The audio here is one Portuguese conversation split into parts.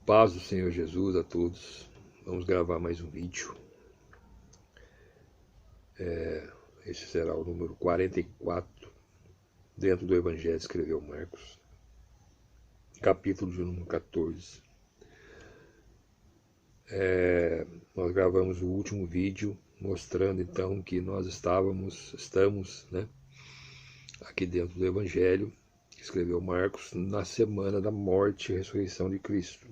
Paz do Senhor Jesus a todos. Vamos gravar mais um vídeo. Esse será o número 44 dentro do Evangelho que escreveu Marcos, capítulo de número 14. Nós gravamos o último vídeo mostrando então que nós estamos, aqui dentro do Evangelho que escreveu Marcos, na semana da morte e ressurreição de Cristo.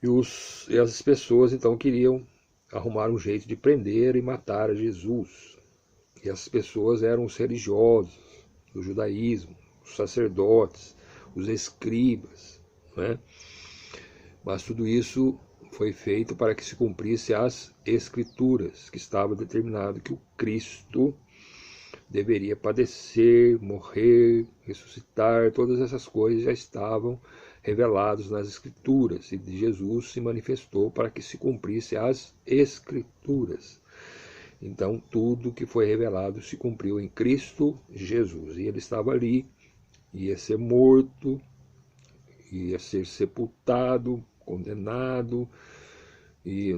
E as pessoas então queriam arrumar um jeito de prender e matar a Jesus. E essas pessoas eram os religiosos do judaísmo, os sacerdotes, os escribas, Mas tudo isso foi feito para que se cumprisse as Escrituras, que estava determinado que o Cristo deveria padecer, morrer, ressuscitar. Todas essas coisas já estavam revelados nas Escrituras, e Jesus se manifestou para que se cumprisse as Escrituras. Então tudo que foi revelado se cumpriu em Cristo Jesus, e ele estava ali, ia ser morto, ia ser sepultado, condenado,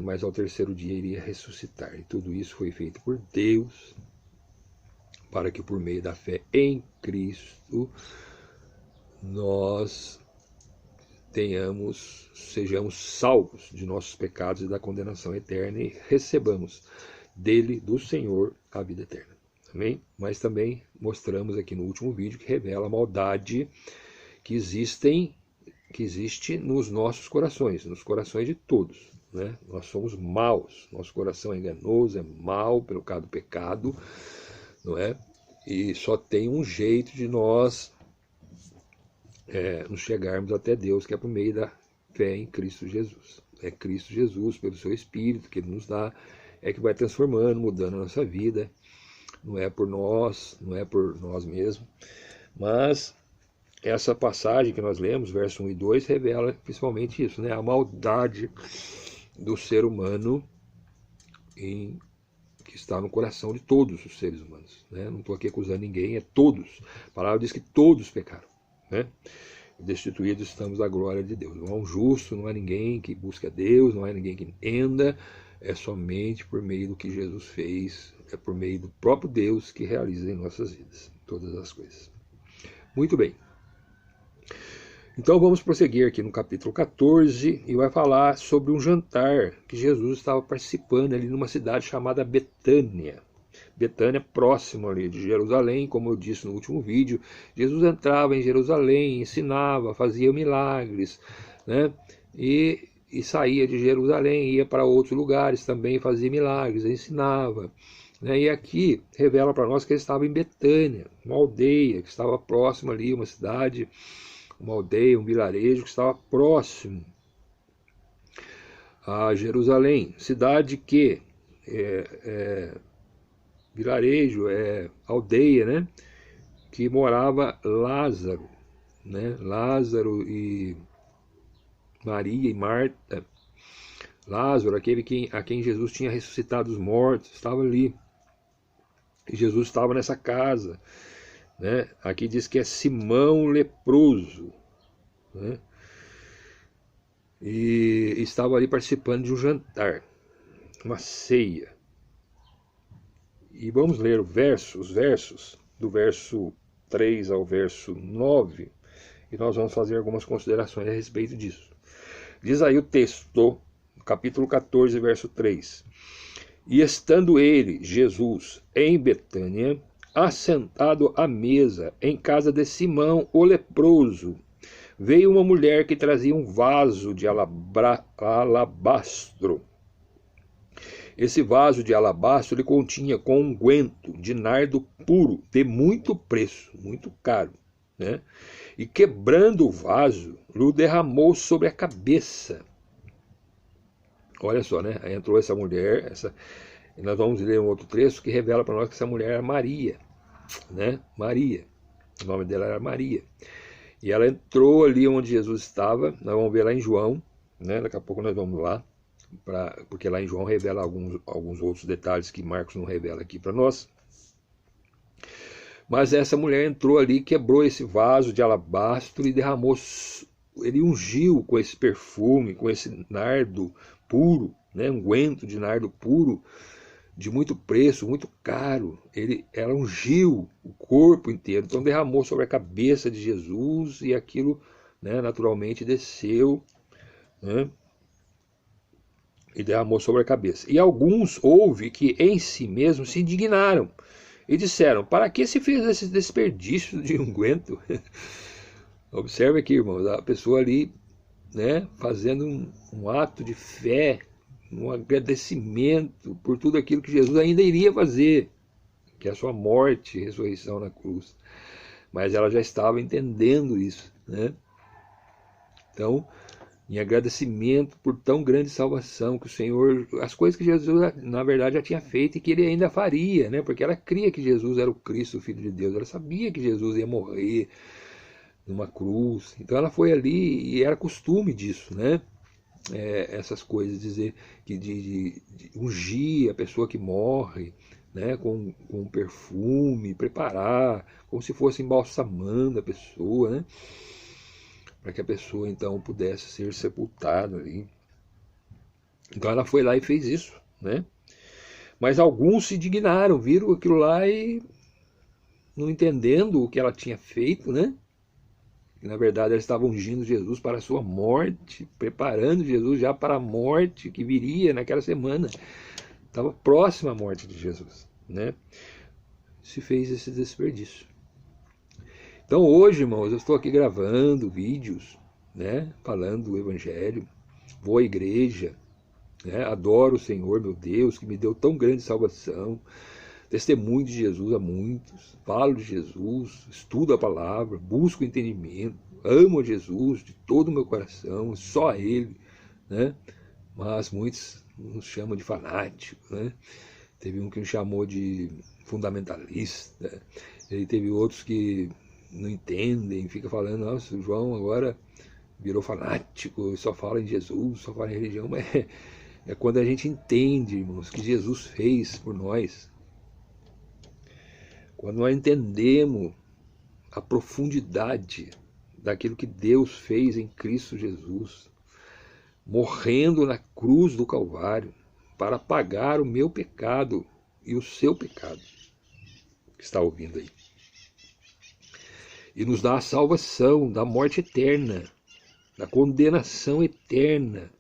mas ao terceiro dia iria ressuscitar. E tudo isso foi feito por Deus, para que por meio da fé em Cristo nós sejamos salvos de nossos pecados e da condenação eterna e recebamos dele, do Senhor, a vida eterna. Amém? Mas também mostramos aqui no último vídeo que revela a maldade que existe nos nossos corações, nos corações de todos. Nós somos maus, nosso coração é enganoso, é mau pelo causa do pecado, E só tem um jeito de nós nos chegarmos até Deus, que é por meio da fé em Cristo Jesus. É Cristo Jesus, pelo seu Espírito que ele nos dá, é que vai transformando, mudando a nossa vida. Não é por nós, não é por nós mesmos. Mas essa passagem que nós lemos, verso 1 e 2, revela principalmente isso, a maldade do ser humano que está no coração de todos os seres humanos. Não estou aqui acusando ninguém, é todos. A palavra diz que todos pecaram. Destituídos estamos da glória de Deus. Não há um justo, não há ninguém que busque a Deus, não há ninguém que entenda. É somente por meio do que Jesus fez, é por meio do próprio Deus que realiza em nossas vidas todas as coisas. Muito bem. Então vamos prosseguir aqui no capítulo 14 e vai falar sobre um jantar que Jesus estava participando ali numa cidade chamada Betânia. Betânia, próximo ali de Jerusalém, como eu disse no último vídeo. Jesus entrava em Jerusalém, ensinava, fazia milagres, e saía de Jerusalém, ia para outros lugares também, fazia milagres, ensinava. E aqui revela para nós que ele estava em Betânia, uma aldeia que estava próxima ali, uma cidade, uma aldeia, um vilarejo que estava próximo a Jerusalém. Cidade que vilarejo, aldeia, que morava Lázaro, Lázaro e Maria e Marta. Lázaro, aquele a quem Jesus tinha ressuscitado os mortos, estava ali. E Jesus estava nessa casa. Aqui diz que é Simão leproso. E estava ali participando de um jantar, uma ceia. E vamos ler os versos, do verso 3 ao verso 9, e nós vamos fazer algumas considerações a respeito disso. Diz aí o texto, capítulo 14, verso 3. E estando ele, Jesus, em Betânia, assentado à mesa, em casa de Simão, o leproso, veio uma mulher que trazia um vaso de alabastro. Esse vaso de alabastro lhe continha com unguento de nardo puro, de muito preço, muito caro. E quebrando o vaso, lhe derramou sobre a cabeça. Olha só, aí entrou essa mulher, e nós vamos ler um outro trecho que revela para nós que essa mulher era Maria. Maria, o nome dela era Maria. E ela entrou ali onde Jesus estava, nós vamos ver lá em João, daqui a pouco nós vamos lá, porque lá em João revela alguns outros detalhes que Marcos não revela aqui para nós. Mas essa mulher entrou ali, quebrou esse vaso de alabastro e derramou ele ungiu com esse perfume, com esse nardo puro, né, unguento de nardo puro, de muito preço, muito caro. Ela ungiu o corpo inteiro, então derramou sobre a cabeça de Jesus e aquilo, né, naturalmente desceu, né, e derramou sobre a cabeça. E alguns houve que em si mesmos se indignaram e disseram: para que se fez esse desperdício de unguento? Observe aqui, irmãos, a pessoa ali, né, fazendo um ato de fé, um agradecimento por tudo aquilo que Jesus ainda iria fazer, que é a sua morte e ressurreição na cruz. Mas ela já estava entendendo isso, né? Então, em agradecimento por tão grande salvação que o Senhor, as coisas que Jesus na verdade já tinha feito e que ele ainda faria, né? Porque ela cria que Jesus era o Cristo, o Filho de Deus, ela sabia que Jesus ia morrer numa cruz, então ela foi ali e era costume disso, né? Essas coisas, dizer que de ungir a pessoa que morre, né, com perfume, preparar, como se fosse embalsamando a pessoa, né, para que a pessoa então pudesse ser sepultada ali. Então ela foi lá e fez isso, né? Mas alguns se indignaram, viram aquilo lá e, não entendendo o que ela tinha feito, né? E, na verdade, eles estavam ungindo Jesus para a sua morte, preparando Jesus já para a morte que viria naquela semana. Estava próxima à morte de Jesus, né? Se fez esse desperdício. Então hoje, irmãos, eu estou aqui gravando vídeos, né, falando do Evangelho, vou à igreja, né, adoro o Senhor, meu Deus, que me deu tão grande salvação, testemunho de Jesus a muitos, falo de Jesus, estudo a palavra, busco entendimento, amo a Jesus de todo o meu coração, só a Ele, né? Mas muitos nos chamam de fanático, né? Teve um que nos chamou de fundamentalista, e teve outros que não entendem, fica falando: nossa, o João agora virou fanático, só fala em Jesus, só fala em religião. Mas é quando a gente entende, irmãos, que Jesus fez por nós. Quando nós entendemos a profundidade daquilo que Deus fez em Cristo Jesus, morrendo na cruz do Calvário, para pagar o meu pecado e o seu pecado, que está ouvindo aí. E nos dá a salvação da morte eterna, da condenação eterna.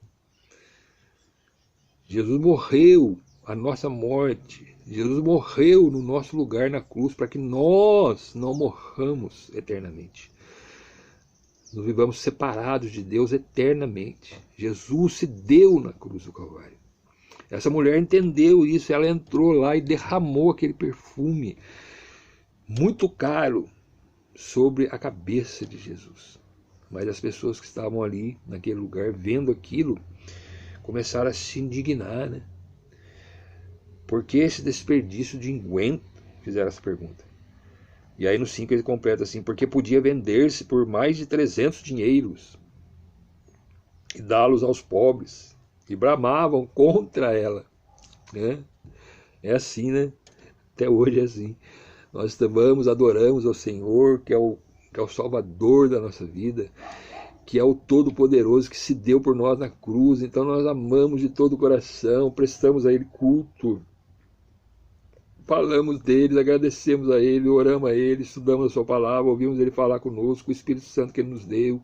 Jesus morreu a nossa morte. Jesus morreu no nosso lugar na cruz para que nós não morramos eternamente. Nós vivamos separados de Deus eternamente. Jesus se deu na cruz do Calvário. Essa mulher entendeu isso, ela entrou lá e derramou aquele perfume muito caro sobre a cabeça de Jesus. Mas as pessoas que estavam ali naquele lugar vendo aquilo começaram a se indignar, né? Por que esse desperdício de unguento? Fizeram essa pergunta. E aí no 5 ele completa assim: porque podia vender-se por mais de 300 dinheiros e dá-los aos pobres. E bramavam contra ela, né? É assim, né? Até hoje é assim. Nós amamos, adoramos ao Senhor, que é o Salvador da nossa vida, que é o Todo-Poderoso, que se deu por nós na cruz. Então nós amamos de todo o coração, prestamos a Ele culto, falamos dele, agradecemos a Ele, oramos a Ele, estudamos a sua palavra, ouvimos Ele falar conosco, o Espírito Santo que Ele nos deu,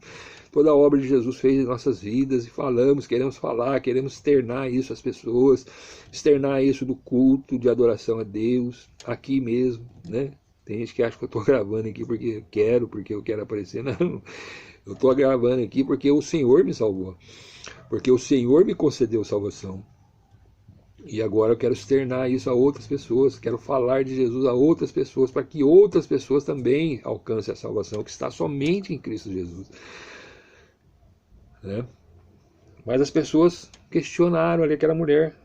toda a obra de Jesus fez em nossas vidas, e falamos, queremos falar, queremos externar isso às pessoas, externar isso do culto de adoração a Deus, aqui mesmo, né? Tem gente que acha que eu estou gravando aqui porque eu quero aparecer. Não, eu estou gravando aqui porque o Senhor me salvou, porque o Senhor me concedeu salvação. E agora eu quero externar isso a outras pessoas, quero falar de Jesus a outras pessoas, para que outras pessoas também alcancem a salvação, que está somente em Cristo Jesus. Né? Mas as pessoas questionaram ali aquela mulher: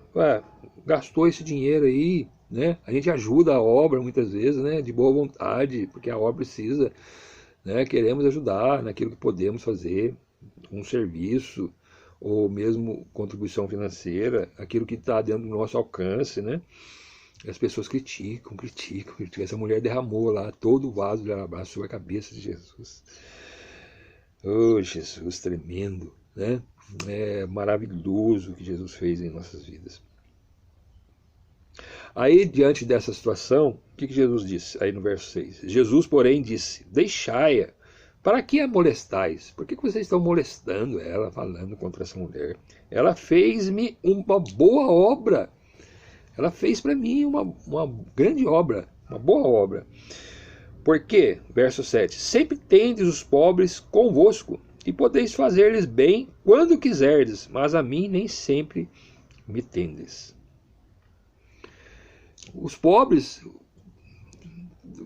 gastou esse dinheiro aí, né? A gente ajuda a obra muitas vezes, né? De boa vontade, porque a obra precisa, né? Queremos ajudar naquilo que podemos fazer, um serviço, ou mesmo contribuição financeira, aquilo que está dentro do nosso alcance, né? E as pessoas criticam. Essa mulher derramou lá todo o vaso de alabastro sobre a cabeça de Jesus. Oh, Jesus tremendo, né? É maravilhoso o que Jesus fez em nossas vidas. Aí, diante dessa situação, o que Jesus disse? Aí no verso 6. Jesus, porém, disse: deixai-a, para que a molestais? Por que vocês estão molestando ela, falando contra essa mulher? Ela fez-me uma boa obra. Ela fez para mim uma grande obra, uma boa obra. Porque, verso 7, sempre tendes os pobres convosco, e podeis fazer-lhes bem quando quiserdes, mas a mim nem sempre me tendes. Os pobres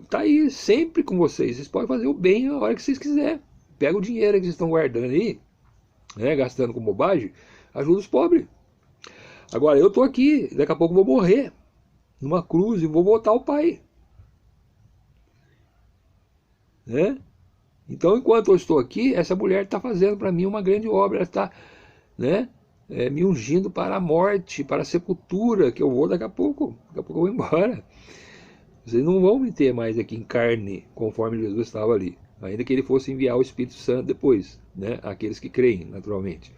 tá aí sempre com vocês. Vocês podem fazer o bem a hora que vocês quiserem. Pega o dinheiro que vocês estão guardando aí, né, gastando com bobagem, ajuda os pobres. Agora eu tô aqui, daqui a pouco eu vou morrer numa cruz e vou voltar ao Pai, né? Então, enquanto eu estou aqui, essa mulher está fazendo para mim uma grande obra. Ela está, né, me ungindo para a morte, para a sepultura, que eu vou daqui a pouco. Daqui a pouco eu vou embora. Vocês não vão me ter mais aqui em carne, conforme Jesus estava ali. Ainda que ele fosse enviar o Espírito Santo depois, né? Aqueles que creem, naturalmente.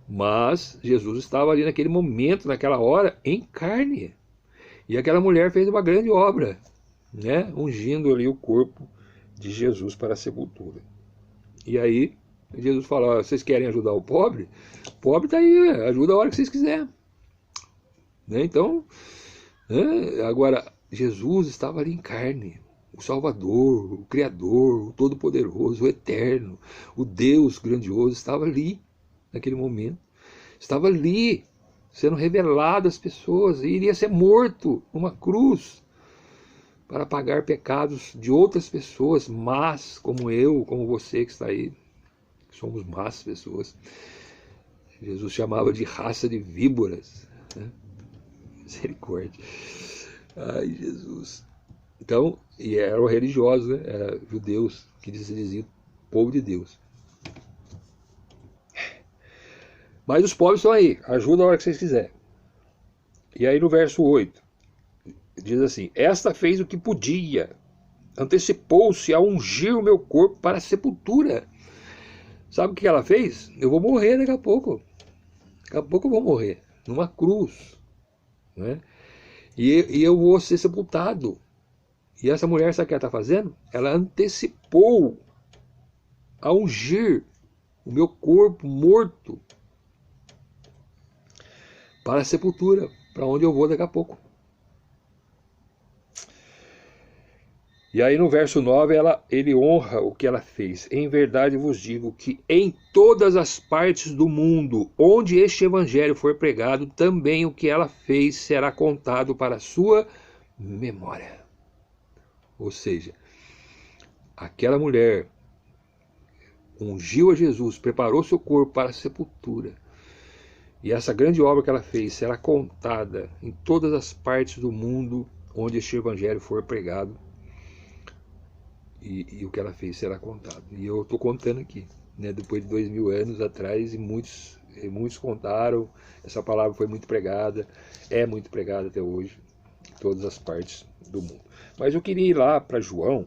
Mas Jesus estava ali naquele momento, naquela hora, em carne. E aquela mulher fez uma grande obra, né? Ungindo ali o corpo de Jesus para a sepultura. E aí Jesus fala: vocês querem ajudar o pobre? O pobre está aí, ajuda a hora que vocês quiserem, né? Então, né? Agora, Jesus estava ali em carne, o Salvador, o Criador, o Todo-Poderoso, o Eterno, o Deus grandioso estava ali naquele momento, estava ali sendo revelado às pessoas, e iria ser morto numa cruz para pagar pecados de outras pessoas más, como eu, como você que está aí, somos más pessoas. Jesus chamava de raça de víboras, né? Misericórdia. Ai, Jesus. Então, e eram religiosos, né? Eram judeus, que se diziam povo de Deus. Mas os pobres estão aí, ajuda a hora que vocês quiserem. E aí no verso 8, diz assim: esta fez o que podia, antecipou-se a ungir o meu corpo para a sepultura. Sabe o que ela fez? Eu vou morrer daqui a pouco. Daqui a pouco eu vou morrer, numa cruz, né? E eu vou ser sepultado. E essa mulher, sabe o que ela está fazendo? Ela antecipou a ungir o meu corpo morto para a sepultura, para onde eu vou daqui a pouco. E aí no verso 9 ele honra o que ela fez. Em verdade vos digo que em todas as partes do mundo onde este evangelho for pregado, também o que ela fez será contado para a sua memória. Ou seja, aquela mulher ungiu a Jesus, preparou seu corpo para a sepultura. E essa grande obra que ela fez será contada em todas as partes do mundo onde este evangelho for pregado. E o que ela fez será contado. E eu estou contando aqui, né, depois de 2000 anos atrás, e muitos contaram. Essa palavra foi muito pregada, é muito pregada até hoje, em todas as partes do mundo. Mas eu queria ir lá para João,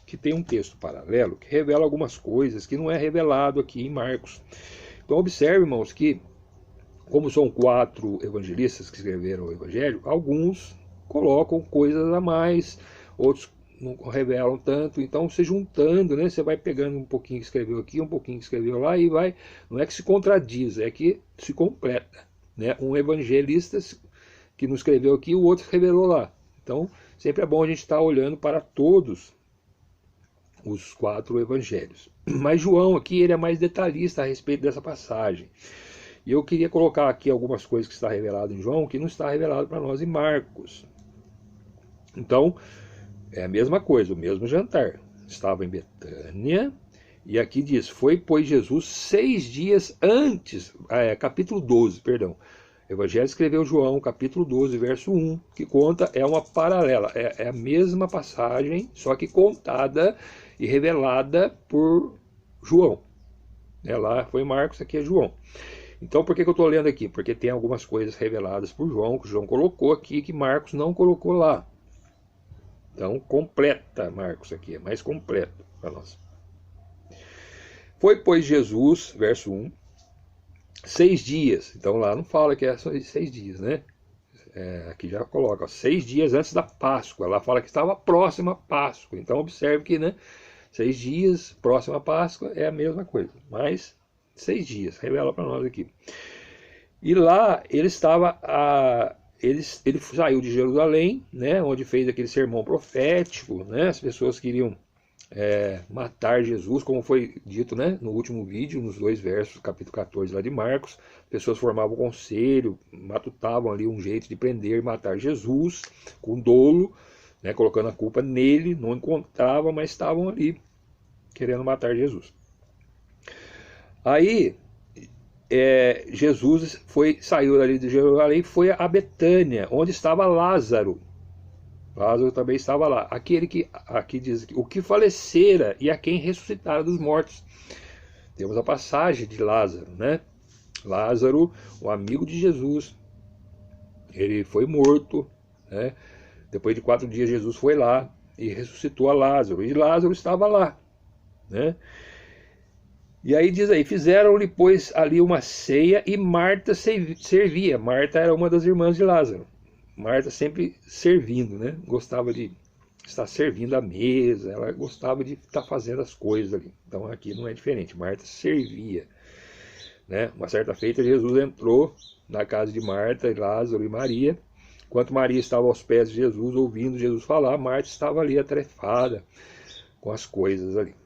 que tem um texto paralelo, que revela algumas coisas que não é revelado aqui em Marcos. Então observe, irmãos, que como são 4 evangelistas que escreveram o evangelho, alguns colocam coisas a mais, outros não revelam tanto. Então você juntando, né, você vai pegando um pouquinho que escreveu aqui, um pouquinho que escreveu lá, e vai, não é que se contradiz, é que se completa, né? Um evangelista que não escreveu aqui, o outro revelou lá. Então sempre é bom a gente estar olhando para todos os 4 evangelhos. Mas João aqui ele é mais detalhista a respeito dessa passagem. E eu queria colocar aqui algumas coisas que está revelado em João, que não está revelado para nós em Marcos. Então, é a mesma coisa, o mesmo jantar. Estava em Betânia, e aqui diz: foi, pois, Jesus 6 dias antes, capítulo 12, perdão. Evangelho escreveu João, capítulo 12, verso 1, que conta, é uma paralela, é a mesma passagem, só que contada e revelada por João. Lá foi Marcos, aqui é João. Então por que eu estou lendo aqui? Porque tem algumas coisas reveladas por João, que João colocou aqui, que Marcos não colocou lá. Então completa Marcos aqui, é mais completo para nós. Foi, pois, Jesus, verso 1, 6 dias. Então lá não fala que é só 6 dias, né? Aqui já coloca, ó, 6 dias antes da Páscoa. Lá fala que estava próxima a Páscoa. Então observe que, né, 6 dias, próxima a Páscoa, é a mesma coisa. Mas 6 dias, revela para nós aqui. E lá ele estava, ele saiu de Jerusalém, né, onde fez aquele sermão profético, né, as pessoas queriam matar Jesus, como foi dito, né, no último vídeo, nos 2 versos, capítulo 14 lá de Marcos. Pessoas formavam conselho, matutavam ali um jeito de prender e matar Jesus, com dolo, né, colocando a culpa nele, não encontravam, mas estavam ali querendo matar Jesus. Aí Jesus saiu dali de Jerusalém e foi a Betânia, onde estava Lázaro. Lázaro também estava lá. Aquele que aqui diz o que falecera e a quem ressuscitara dos mortos. Temos a passagem de Lázaro, né? Lázaro, o amigo de Jesus, ele foi morto, né? Depois de 4 dias Jesus foi lá e ressuscitou a Lázaro. E Lázaro estava lá, né? E aí diz aí, fizeram-lhe, pois, ali uma ceia e Marta servia. Marta era uma das irmãs de Lázaro. Marta sempre servindo, né? Gostava de estar servindo a mesa, ela gostava de estar fazendo as coisas ali. Então aqui não é diferente, Marta servia, né? Uma certa feita Jesus entrou na casa de Marta, Lázaro e Maria. Enquanto Maria estava aos pés de Jesus, ouvindo Jesus falar, Marta estava ali atarefada com as coisas ali,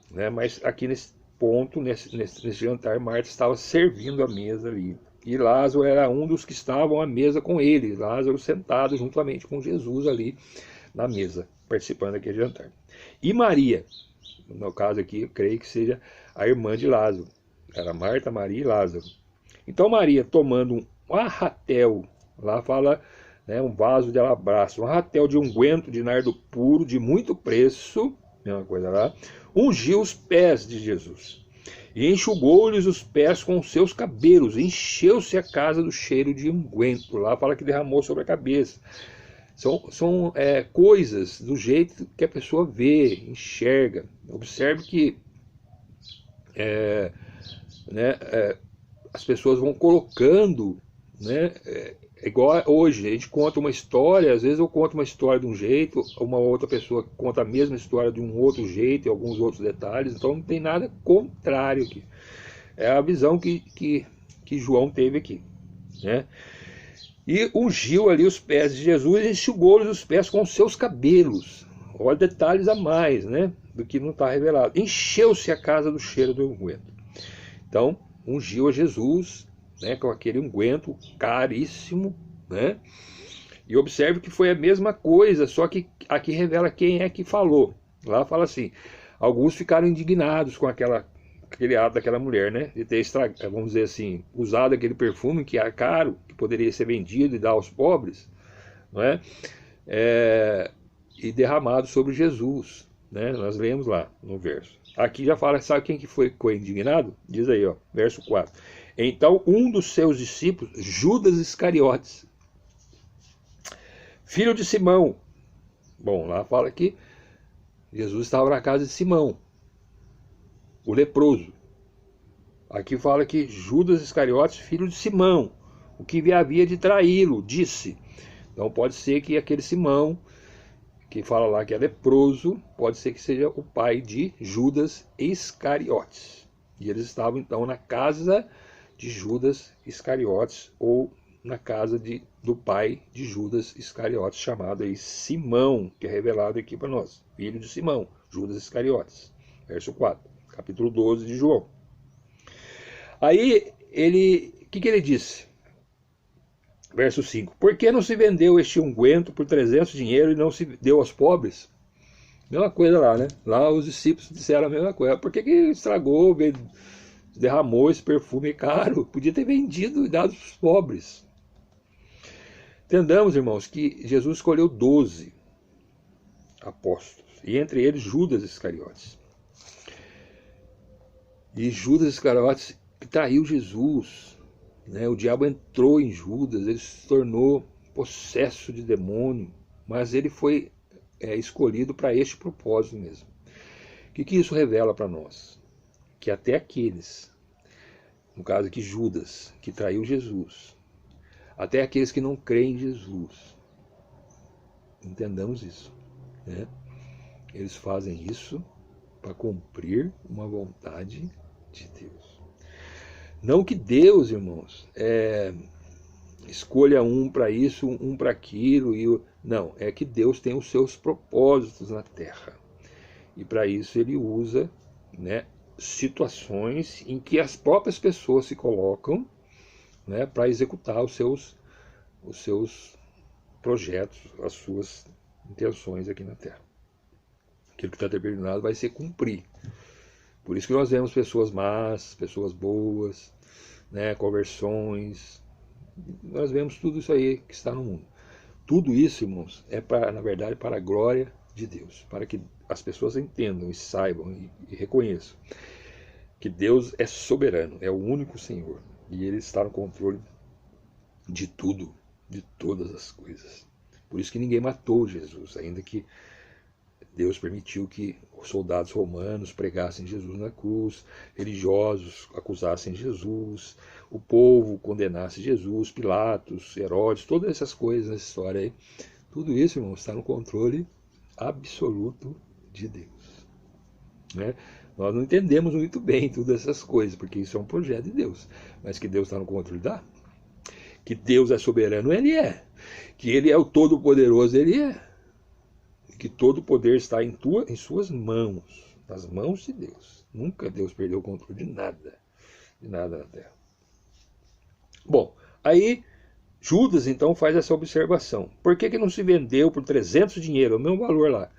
né? Mas aqui nesse ponto, nesse jantar, Marta estava servindo a mesa ali. E Lázaro era um dos que estavam à mesa com ele. Lázaro sentado juntamente com Jesus ali na mesa, participando daquele jantar. E Maria, no caso aqui, eu creio que seja a irmã de Lázaro. Era Marta, Maria e Lázaro. Então Maria, tomando um arratel, lá fala, né, um vaso de alabastro, um arratel de unguento de nardo puro, de muito preço, mesma coisa lá, ungiu os pés de Jesus. E enxugou-lhes os pés com os seus cabelos, encheu-se a casa do cheiro de unguento. Lá fala que derramou sobre a cabeça. São coisas do jeito que a pessoa vê, enxerga. Observe que as pessoas vão colocando, né, igual hoje, a gente conta uma história, às vezes eu conto uma história de um jeito, uma outra pessoa conta a mesma história de um outro jeito, e alguns outros detalhes, então não tem nada contrário aqui. É a visão que João teve aqui, né? E ungiu ali os pés de Jesus e enxugou-lhes os pés com os seus cabelos. Olha detalhes a mais, né, do que não está revelado. Encheu-se a casa do cheiro do unguento. Então, ungiu a Jesus, né, com aquele unguento caríssimo, né? E observe que foi a mesma coisa, só que aqui revela quem é que falou. Lá fala assim, alguns ficaram indignados com aquele ato daquela mulher, né, de ter vamos dizer assim, usado aquele perfume que era caro, que poderia ser vendido e dar aos pobres, não é? E derramado sobre Jesus, né? Nós lemos lá no verso. Aqui já fala, sabe quem que ficou indignado? Diz aí, ó, verso 4. Então um dos seus discípulos, Judas Iscariotes, filho de Simão. Bom, lá fala que Jesus estava na casa de Simão, o leproso. Aqui fala que Judas Iscariotes, filho de Simão, o que havia de traí-lo, disse. Então pode ser que aquele Simão, que fala lá que é leproso, pode ser que seja o pai de Judas Iscariotes. E eles estavam então na casa de Judas Iscariotes, ou na casa do pai de Judas Iscariotes, chamado aí Simão, que é revelado aqui para nós, filho de Simão, Judas Iscariotes, verso 4, capítulo 12 de João. Aí o que ele disse? Verso 5, por que não se vendeu este unguento por 300 dinheiro e não se deu aos pobres? Mesma coisa lá, né? Lá os discípulos disseram a mesma coisa. Por que estragou, derramou esse perfume caro? Podia ter vendido e dado aos pobres. Entendamos, irmãos, que Jesus escolheu 12 apóstolos, e entre eles Judas Iscariotes. E Judas Iscariotes traiu Jesus, né? O diabo entrou em Judas, ele se tornou possesso de demônio, mas ele foi escolhido para este propósito mesmo. O que isso revela para nós? que até aqueles, no caso aqui Judas, que traiu Jesus, até aqueles que não creem em Jesus, entendamos isso, né? Eles fazem isso para cumprir uma vontade de Deus. Não que Deus, irmãos, escolha um para isso, um para aquilo, não, é que Deus tem os seus propósitos na terra. E para isso ele usa, né, situações em que as próprias pessoas se colocam, né, para executar os seus projetos, as suas intenções aqui na terra. Aquilo que está determinado vai ser cumprir. Por isso que nós vemos pessoas más, pessoas boas, né, conversões. Nós vemos tudo isso aí que está no mundo. Tudo isso, irmãos, na verdade, para a glória de Deus, para que as pessoas entendam e saibam e reconheçam que Deus é soberano, é o único Senhor, e Ele está no controle de tudo, de todas as coisas. Por isso que ninguém matou Jesus, ainda que Deus permitiu que os soldados romanos pregassem Jesus na cruz, religiosos acusassem Jesus, o povo condenasse Jesus, Pilatos, Herodes, todas essas coisas nessa história aí. Tudo isso, irmão, está no controle absoluto de Deus, né? Nós não entendemos muito bem todas essas coisas, porque isso é um projeto de Deus. Mas que Deus está no controle, dá. Que Deus é soberano, Ele é. Que Ele é o Todo-Poderoso, Ele é. Que todo o poder está em suas mãos, nas mãos de Deus. Nunca Deus perdeu o controle de nada na terra. Bom, aí Judas então faz essa observação. Por que não se vendeu por 300 dinheiro, o mesmo valor lá,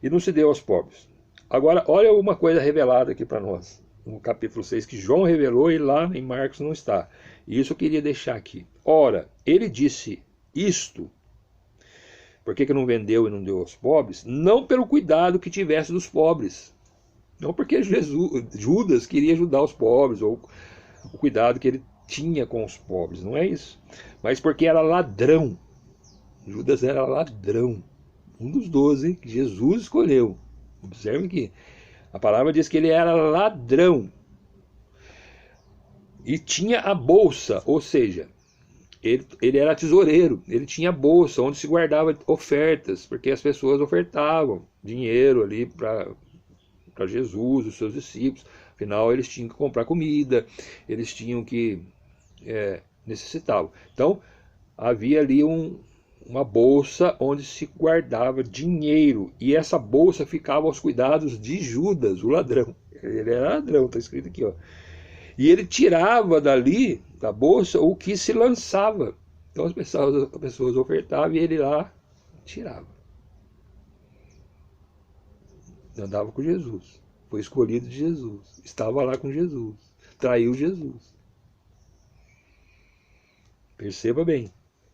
e não se deu aos pobres? Agora, olha uma coisa revelada aqui para nós, no capítulo 6, que João revelou e lá em Marcos não está. E isso eu queria deixar aqui. Ora, ele disse isto, por que não vendeu e não deu aos pobres? Não pelo cuidado que tivesse dos pobres. Não porque Judas queria ajudar os pobres, ou o cuidado que ele tinha com os pobres, não é isso. Mas porque era ladrão. Judas era ladrão. Um dos 12 que Jesus escolheu. Observe aqui. A palavra diz que ele era ladrão. E tinha a bolsa, ou seja, ele era tesoureiro, ele tinha bolsa onde se guardava ofertas, porque as pessoas ofertavam dinheiro ali para Jesus, os seus discípulos. Afinal, eles tinham que comprar comida, eles tinham que necessitavam. Então, havia ali uma bolsa onde se guardava dinheiro, e essa bolsa ficava aos cuidados de Judas, o ladrão. Ele era ladrão, está escrito aqui, ó. E ele tirava dali, da bolsa, o que se lançava. Então as pessoas ofertavam e ele lá tirava. Andava com Jesus. Foi escolhido de Jesus. Estava lá com Jesus. Traiu Jesus. Perceba bem.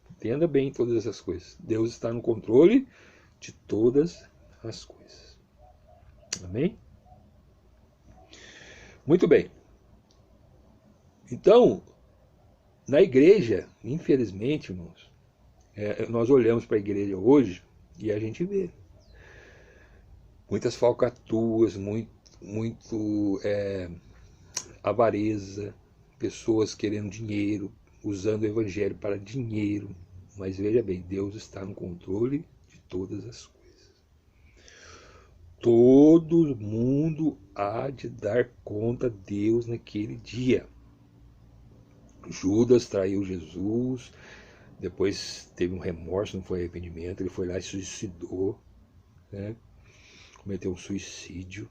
Entenda bem todas essas coisas. Deus está no controle de todas as coisas. Amém? Muito bem. Então, na igreja, infelizmente, irmãos, nós olhamos para a igreja hoje e a gente vê muitas falcatruas, muito avareza, pessoas querendo dinheiro, usando o evangelho para dinheiro. Mas veja bem, Deus está no controle de todas as coisas. Todo mundo há de dar conta a Deus naquele dia. Judas traiu Jesus, depois teve um remorso, não foi arrependimento, ele foi lá e se suicidou, né? Cometeu um suicídio,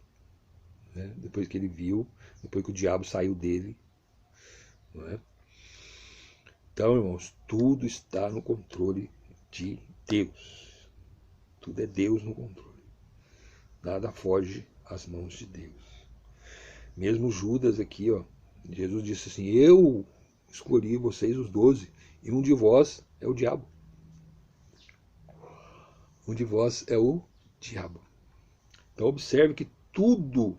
né? Depois que ele viu, depois que o diabo saiu dele, não é? Então, irmãos, tudo está no controle de Deus. Tudo é Deus no controle. Nada foge às mãos de Deus. Mesmo Judas aqui, ó, Jesus disse assim: eu escolhi vocês os 12, e um de vós é o diabo. Um de vós é o diabo. Então observe que tudo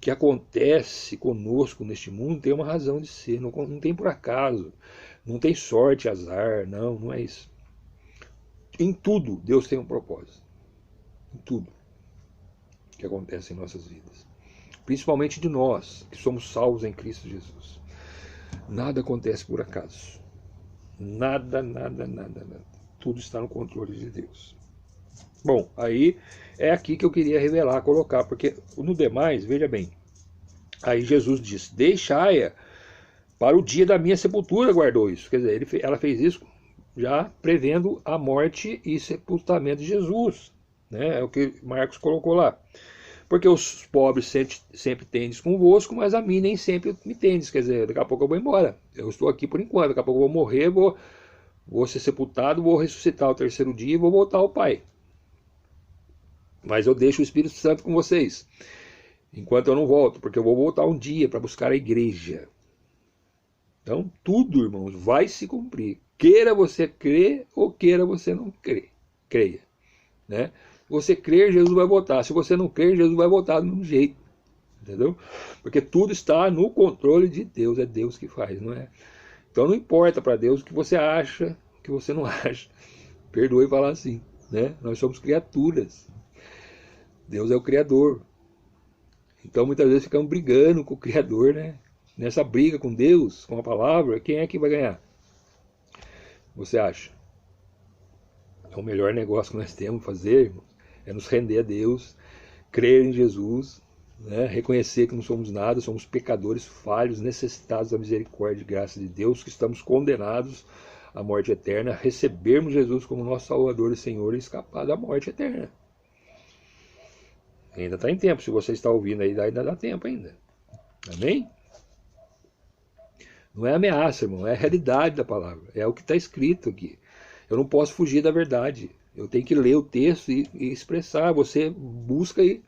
que acontece conosco neste mundo tem uma razão de ser, não tem por acaso, não tem sorte, azar, não é isso. Em tudo Deus tem um propósito. Em tudo que acontece em nossas vidas. principalmente de nós, que somos salvos em Cristo Jesus. Nada acontece por acaso. Nada, nada, nada, nada. Tudo está no controle de Deus. Bom, aí é aqui que eu queria revelar, colocar, porque no demais, veja bem, aí Jesus diz, deixai-a para o dia da minha sepultura, guardou isso. Quer dizer, ela fez isso já prevendo a morte e sepultamento de Jesus. Né? É o que Marcos colocou lá. Porque os pobres sempre tendes convosco, mas a mim nem sempre me tendes. Quer dizer, daqui a pouco eu vou embora. Eu estou aqui por enquanto, daqui a pouco eu vou morrer, vou ser sepultado, vou ressuscitar ao terceiro dia e vou voltar ao Pai. Mas eu deixo o Espírito Santo com vocês, enquanto eu não volto, porque eu vou voltar um dia para buscar a igreja. Então, tudo, irmãos, vai se cumprir. Queira você crer ou queira você não crer. Creia. Né? Se você crer, Jesus vai voltar. Se você não crer, Jesus vai voltar de um jeito. Entendeu? Porque tudo está no controle de Deus. É Deus que faz, não é? Então não importa para Deus o que você acha, o que você não acha. Perdoe falar assim. Né? Nós somos criaturas. Deus é o Criador. Então muitas vezes ficamos brigando com o Criador, né? Nessa briga com Deus, com a palavra, quem é que vai ganhar? Você acha? É o melhor negócio que nós temos a fazer, irmãos, é nos render a Deus, crer em Jesus, né? Reconhecer que não somos nada, somos pecadores falhos, necessitados da misericórdia e graça de Deus, que estamos condenados à morte eterna, recebermos Jesus como nosso Salvador e Senhor e escapar da morte eterna. Ainda está em tempo, se você está ouvindo aí, ainda dá tempo ainda. Amém? Não é ameaça, irmão, é a realidade da palavra, é o que está escrito aqui. Eu não posso fugir da verdade, eu tenho que ler o texto e expressar. Você busca aí,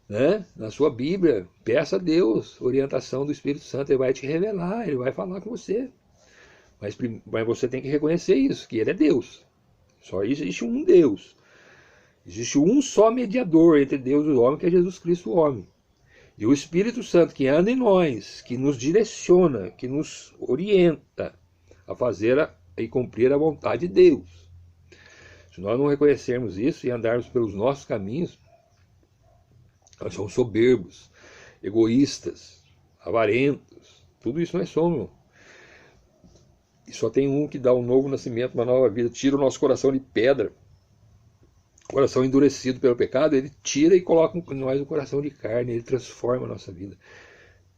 né, na sua Bíblia, peça a Deus orientação do Espírito Santo, ele vai te revelar, ele vai falar com você. Mas você tem que reconhecer isso, que ele é Deus. Só existe um Deus. Existe um só mediador entre Deus e o homem, que é Jesus Cristo, o homem. E o Espírito Santo que anda em nós, que nos direciona, que nos orienta a fazer e cumprir a vontade de Deus. Se nós não reconhecermos isso e andarmos pelos nossos caminhos, nós somos soberbos, egoístas, avarentos. Tudo isso nós somos. E só tem um que dá um novo nascimento, uma nova vida, tira o nosso coração de pedra. Coração endurecido pelo pecado, ele tira e coloca em nós o coração de carne, ele transforma a nossa vida.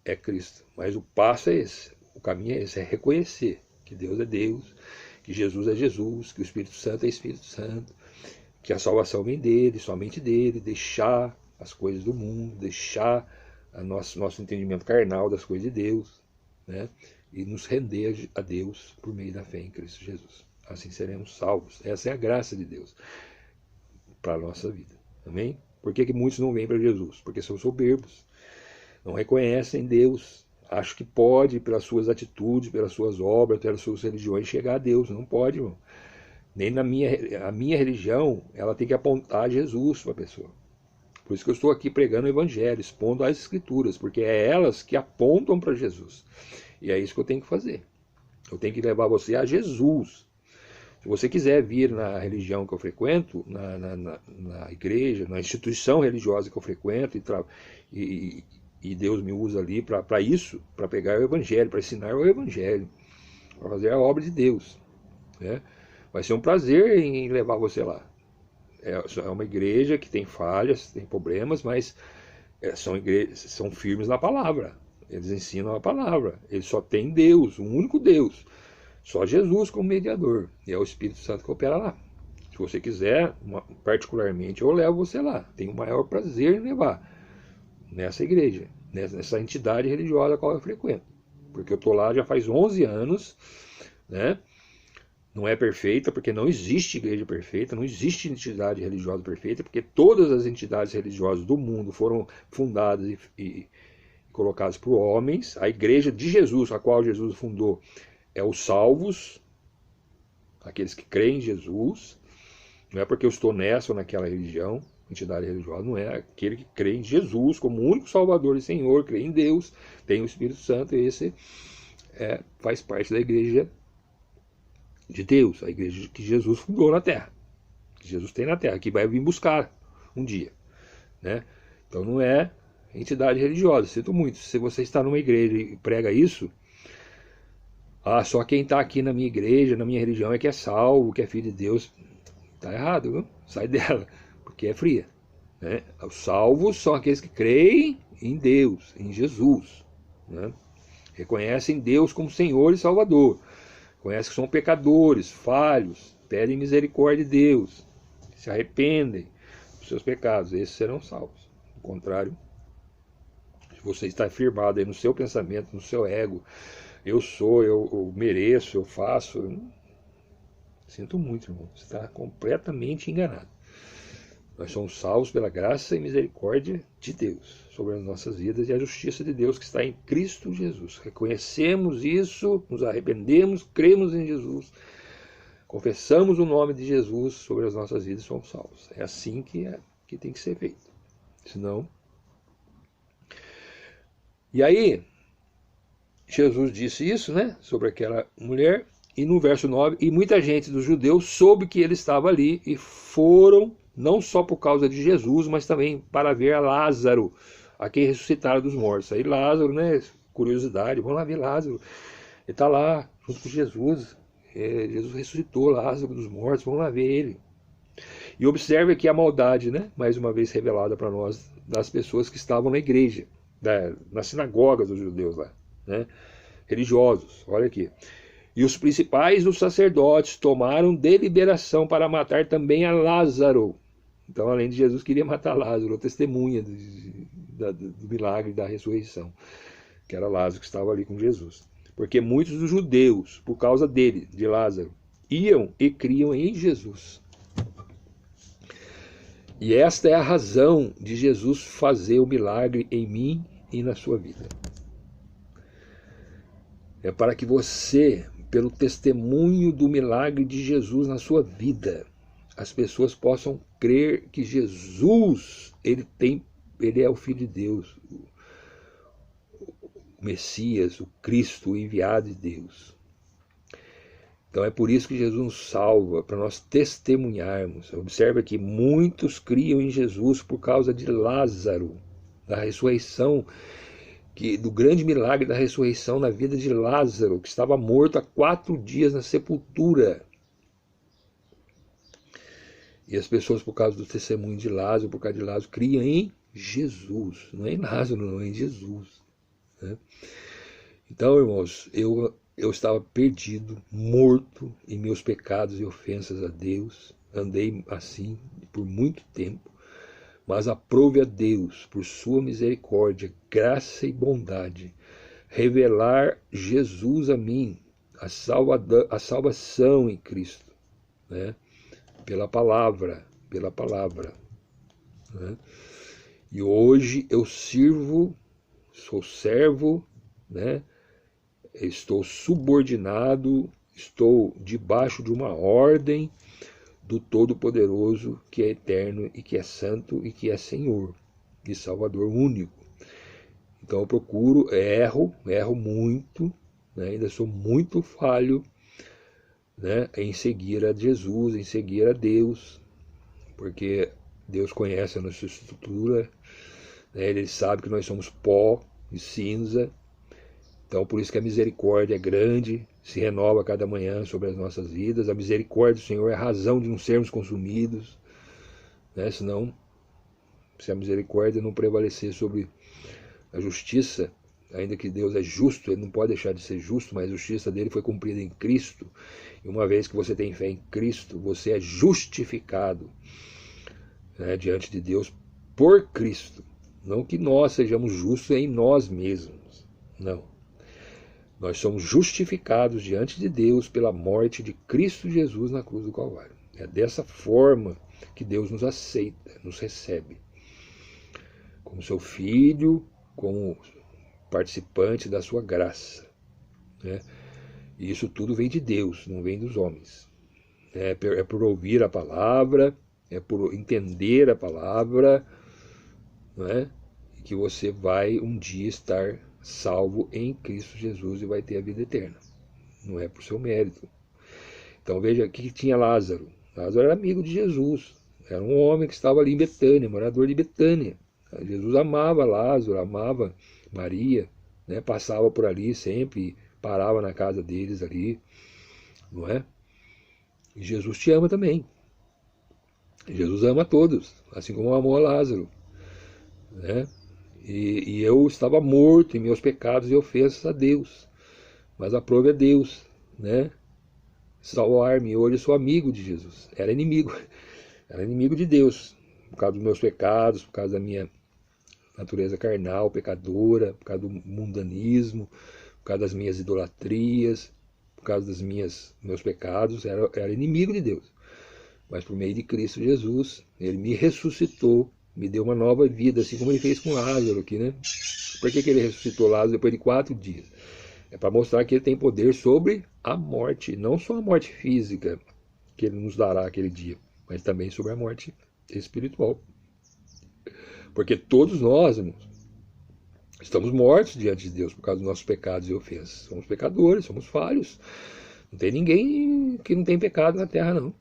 É Cristo. Mas o passo é esse, o caminho é esse, é reconhecer que Deus é Deus, que Jesus é Jesus, que o Espírito Santo é Espírito Santo, que a salvação vem dele, somente dele, deixar as coisas do mundo, deixar nosso entendimento carnal das coisas de Deus, né? E nos render a Deus por meio da fé em Cristo Jesus. Assim seremos salvos. Essa é a graça de Deus para a nossa vida. Amém? Por que muitos não vêm para Jesus? Porque são soberbos, não reconhecem Deus, acham que pode, pelas suas atitudes, pelas suas obras, pelas suas religiões, chegar a Deus. Não pode, irmão. Nem a minha religião, ela tem que apontar Jesus para a pessoa. Por isso que eu estou aqui pregando o Evangelho, expondo as Escrituras, porque é elas que apontam para Jesus. E é isso que eu tenho que fazer. Eu tenho que levar você a Jesus. Se você quiser vir na religião que eu frequento, na igreja, na instituição religiosa que eu frequento, e Deus me usa ali para isso, para pegar o Evangelho, para ensinar o Evangelho, para fazer a obra de Deus, né? Vai ser um prazer em levar você lá. É uma igreja que tem falhas, tem problemas, mas são firmes na palavra. Eles ensinam a palavra. Eles só têm Deus, um único Deus. Só Jesus como mediador. E é o Espírito Santo que opera lá. Se você quiser, particularmente, eu levo você lá. Tenho o maior prazer em levar nessa igreja, nessa entidade religiosa a qual eu frequento. Porque eu estou lá já faz 11 anos, né? Não é perfeita, porque não existe igreja perfeita, não existe entidade religiosa perfeita, porque todas as entidades religiosas do mundo foram fundadas e colocadas por homens. A igreja de Jesus, a qual Jesus fundou, é os salvos, aqueles que creem em Jesus. Não é porque eu estou nessa ou naquela religião, entidade religiosa, não é. Aquele que crê em Jesus como único Salvador e Senhor, crê em Deus, tem o Espírito Santo, e esse faz parte da igreja de Deus, a igreja que Jesus fundou na terra, que Jesus tem na terra, que vai vir buscar um dia, né? Então não é entidade religiosa. Sinto muito, se você está numa igreja e prega isso, só quem está aqui na minha igreja, na minha religião é que é salvo, que é filho de Deus. Está errado, viu? Sai dela, porque é fria. Né? Os salvos são aqueles que creem em Deus, em Jesus. Né? Reconhecem Deus como Senhor e Salvador. Conhecem que são pecadores, falhos, pedem misericórdia de Deus, se arrependem dos seus pecados. Esses serão salvos. Ao contrário, se você está firmado aí no seu pensamento, no seu ego, eu sou, eu mereço, eu faço, sinto muito, irmão. Você está completamente enganado. Nós somos salvos pela graça e misericórdia de Deus sobre as nossas vidas e a justiça de Deus que está em Cristo Jesus. Reconhecemos isso, nos arrependemos, cremos em Jesus, confessamos o nome de Jesus sobre as nossas vidas e somos salvos. É assim que tem que ser feito. Senão... E aí, Jesus disse isso, né, sobre aquela mulher, e no verso 9, e muita gente dos judeus soube que ele estava ali e foram, não só por causa de Jesus, mas também para ver a Lázaro, a quem ressuscitaram dos mortos. Aí Lázaro, né, curiosidade, vamos lá ver Lázaro, ele está lá, junto com Jesus, Jesus ressuscitou Lázaro dos mortos, vamos lá ver ele. E observe aqui a maldade, né, mais uma vez revelada para nós, das pessoas que estavam na igreja, nas sinagogas dos judeus lá, né, religiosos, olha aqui. E os principais dos sacerdotes tomaram deliberação para matar também a Lázaro. Então, além de Jesus, queria matar Lázaro, a testemunha do milagre da ressurreição, que era Lázaro que estava ali com Jesus. Porque muitos dos judeus, por causa dele, de Lázaro, iam e criam em Jesus. E esta é a razão de Jesus fazer o milagre em mim e na sua vida. É para que você, pelo testemunho do milagre de Jesus na sua vida, as pessoas possam crer que Jesus, ele é o Filho de Deus, o Messias, o Cristo, o enviado de Deus. Então é por isso que Jesus nos salva, para nós testemunharmos. Observe que muitos criam em Jesus por causa de Lázaro, da ressurreição, do grande milagre da ressurreição na vida de Lázaro, que estava morto há 4 dias na sepultura. E as pessoas, por causa do testemunho de Lázaro, por causa de Lázaro, criam em Jesus. Não é em Lázaro, não, é em Jesus. Né? Então, irmãos, eu estava perdido, morto em meus pecados e ofensas a Deus. Andei assim por muito tempo. Mas aprove a Deus, por sua misericórdia, graça e bondade, revelar Jesus a mim, a salvação em Cristo, né? Pela palavra. Né? E hoje eu sou servo, né? Estou subordinado, estou debaixo de uma ordem do Todo-Poderoso, que é eterno e que é santo e que é Senhor e Salvador único. Então eu procuro, erro muito, né? Ainda sou muito falho, né? Em seguir a Jesus, em seguir a Deus, porque Deus conhece a nossa estrutura, né? Ele sabe que nós somos pó e cinza. Então, por isso que a misericórdia é grande, se renova cada manhã sobre as nossas vidas. A misericórdia do Senhor é a razão de não sermos consumidos, né? Senão, se a misericórdia não prevalecer sobre a justiça, ainda que Deus é justo, ele não pode deixar de ser justo, mas a justiça dele foi cumprida em Cristo. E uma vez que você tem fé em Cristo, você é justificado, né, diante de Deus por Cristo. Não que nós sejamos justos em nós mesmos, não. Nós somos justificados diante de Deus pela morte de Cristo Jesus na cruz do Calvário. É dessa forma que Deus nos aceita, nos recebe. Como seu filho, como participante da sua graça. Né? E isso tudo vem de Deus, não vem dos homens. É por ouvir a palavra, é por entender a palavra, né? Que você vai um dia estar salvo em Cristo Jesus e vai ter a vida eterna. Não é por seu mérito. Então veja aqui que tinha Lázaro. Lázaro era amigo de Jesus. Era um homem que estava ali em Betânia, morador de Betânia. Jesus amava Lázaro, amava Maria, né? Passava por ali sempre, parava na casa deles ali, não é? E Jesus te ama também. Jesus ama a todos, assim como amou a Lázaro, né? E eu estava morto em meus pecados e ofensas a Deus, mas a prova é Deus, né? Salvar-me, hoje eu sou amigo de Jesus. Era inimigo de Deus, por causa dos meus pecados, por causa da minha natureza carnal, pecadora, por causa do mundanismo, por causa das minhas idolatrias, por causa dos meus pecados, era inimigo de Deus. Mas por meio de Cristo Jesus, ele me ressuscitou, me deu uma nova vida, assim como ele fez com Lázaro aqui, né? Por que ele ressuscitou Lázaro depois de 4 dias? É para mostrar que ele tem poder sobre a morte, não só a morte física que ele nos dará aquele dia, mas também sobre a morte espiritual. Porque todos nós, irmãos, estamos mortos diante de Deus por causa dos nossos pecados e ofensas. Somos pecadores, somos falhos. Não tem ninguém que não tem pecado na terra, não.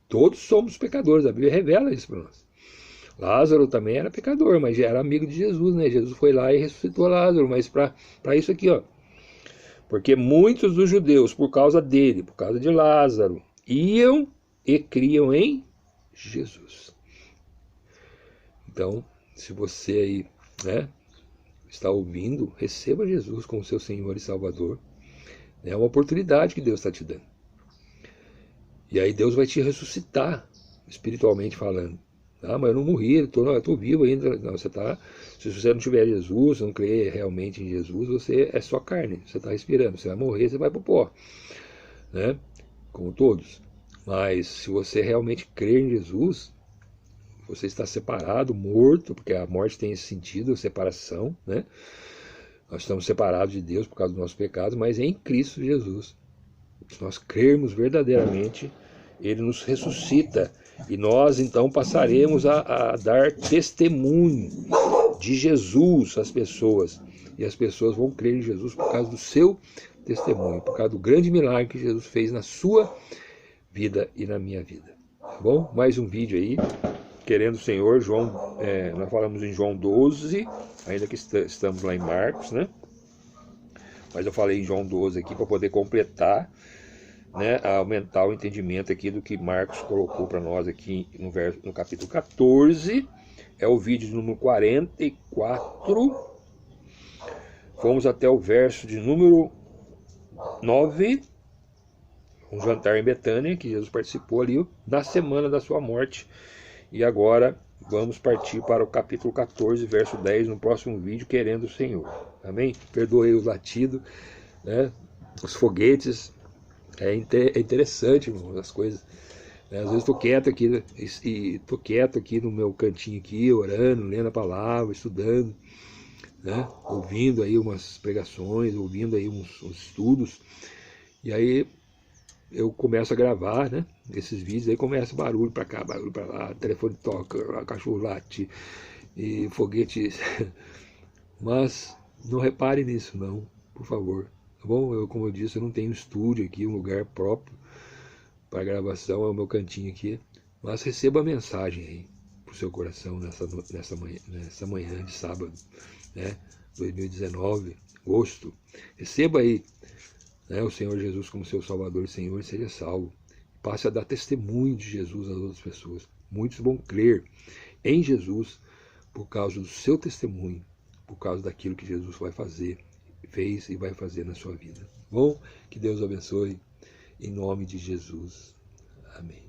Todos somos pecadores, a Bíblia revela isso para nós. Lázaro também era pecador, mas já era amigo de Jesus, né? Jesus foi lá e ressuscitou Lázaro, mas para isso aqui, ó. Porque muitos dos judeus, por causa dele, por causa de Lázaro, iam e criam em Jesus. Então, se você aí, né, está ouvindo, receba Jesus como seu Senhor e Salvador. É uma oportunidade que Deus está te dando. E aí Deus vai te ressuscitar, espiritualmente falando. Ah, mas eu não morri, eu estou vivo ainda. Não, se você não tiver Jesus, não crer realmente em Jesus, você é só carne, você está respirando. Você vai morrer, você vai para o pó, né? Como todos. Mas se você realmente crer em Jesus, você está separado, morto, porque a morte tem esse sentido, separação, né? Nós estamos separados de Deus por causa dos nossos pecados, mas em Cristo Jesus, se nós crermos verdadeiramente, ele nos ressuscita. E nós então passaremos a dar testemunho de Jesus às pessoas. E as pessoas vão crer em Jesus por causa do seu testemunho, por causa do grande milagre que Jesus fez na sua vida e na minha vida. Tá bom? Mais um vídeo aí. Querendo o Senhor, nós falamos em João 12, ainda que estamos lá em Marcos, né? Mas eu falei em João 12 aqui para poder completar, né, aumentar o entendimento aqui do que Marcos colocou para nós aqui no capítulo 14. É o vídeo número 44. Fomos até o verso de número 9. Um jantar em Betânia, que Jesus participou ali na semana da sua morte. E agora vamos partir para o capítulo 14, verso 10, no próximo vídeo, querendo o Senhor. Amém? Perdoei os latidos, né? Os foguetes. É interessante, irmão, as coisas. Às vezes estou quieto aqui, estou quieto aqui no meu cantinho aqui, orando, lendo a palavra, estudando, né? Ouvindo aí umas pregações, ouvindo aí uns estudos. E aí eu começo a gravar, né, esses vídeos, aí começa barulho para cá, barulho para lá, telefone toca, cachorro late e foguete. Mas não repare nisso não, por favor, tá bom? Como eu disse, eu não tenho estúdio aqui, um lugar próprio para gravação, é o meu cantinho aqui. Mas receba a mensagem aí pro seu coração nessa manhã de sábado, né, 2019, agosto. Receba aí, né, o Senhor Jesus como seu Salvador e Senhor, e seja salvo. Passe a dar testemunho de Jesus às outras pessoas. Muitos vão crer em Jesus por causa do seu testemunho, por causa daquilo que Jesus vai fazer, fez e vai fazer na sua vida. Bom, que Deus abençoe, em nome de Jesus. Amém.